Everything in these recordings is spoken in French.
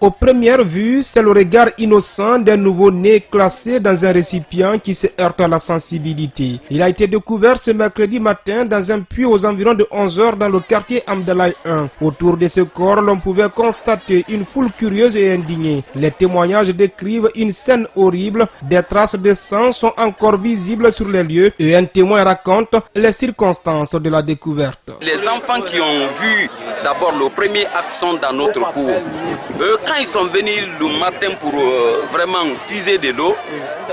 Aux premières vues, c'est le regard innocent d'un nouveau-né classé dans un récipient qui se heurte à la sensibilité. Il a été découvert ce mercredi matin dans un puits aux environs de 11 h dans le quartier Amdalaï 1. Autour de ce corps, l'on pouvait constater une foule curieuse et indignée. Les témoignages décrivent une scène horrible. Des traces de sang sont encore visibles sur les lieux et un témoin raconte les circonstances de la découverte. Les enfants qui ont vu d'abord le premier acte sont dans notre cour. Quand ils sont venus le matin pour vraiment puiser de l'eau,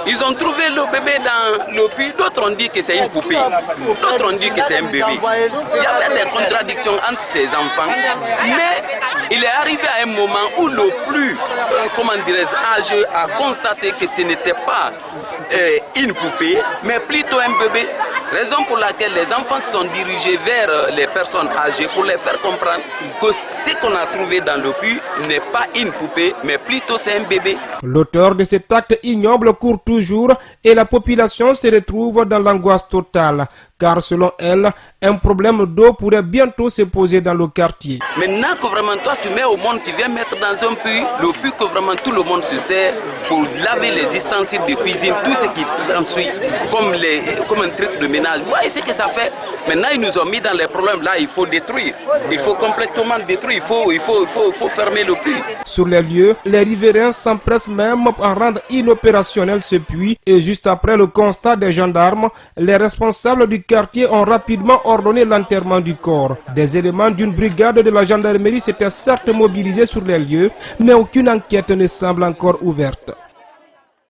ils ont trouvé le bébé dans le puits. D'autres ont dit que c'est une poupée, d'autres ont dit que c'est un bébé. Il y avait des contradictions entre ces enfants, mais il est arrivé à un moment où le plus, âgé a constaté que ce n'était pas une poupée, mais plutôt un bébé. Raison pour laquelle les enfants se sont dirigés vers les personnes âgées pour les faire comprendre que ce qu'on a trouvé dans le puits n'est pas une poupée, mais plutôt c'est un bébé. L'auteur de cet acte ignoble court toujours et la population se retrouve dans l'angoisse totale. Car selon elle, un problème d'eau pourrait bientôt se poser dans le quartier. Maintenant que vraiment toi tu mets au monde, tu viens mettre dans un puits, le puits que vraiment tout le monde se sert pour laver les ustensiles de cuisine, tout ce qui s'ensuit, comme un truc de ménage. Vous voyez ce que ça fait? Maintenant ils nous ont mis dans les problèmes là, il faut détruire. Il faut complètement détruire, il faut fermer le puits. Sur les lieux, les riverains s'empressent même à rendre inopérationnel ce puits et juste après le constat des gendarmes, les responsables du quartier ont rapidement ordonné l'enterrement du corps. Des éléments d'une brigade de la gendarmerie s'étaient certes mobilisés sur les lieux, mais aucune enquête ne semble encore ouverte.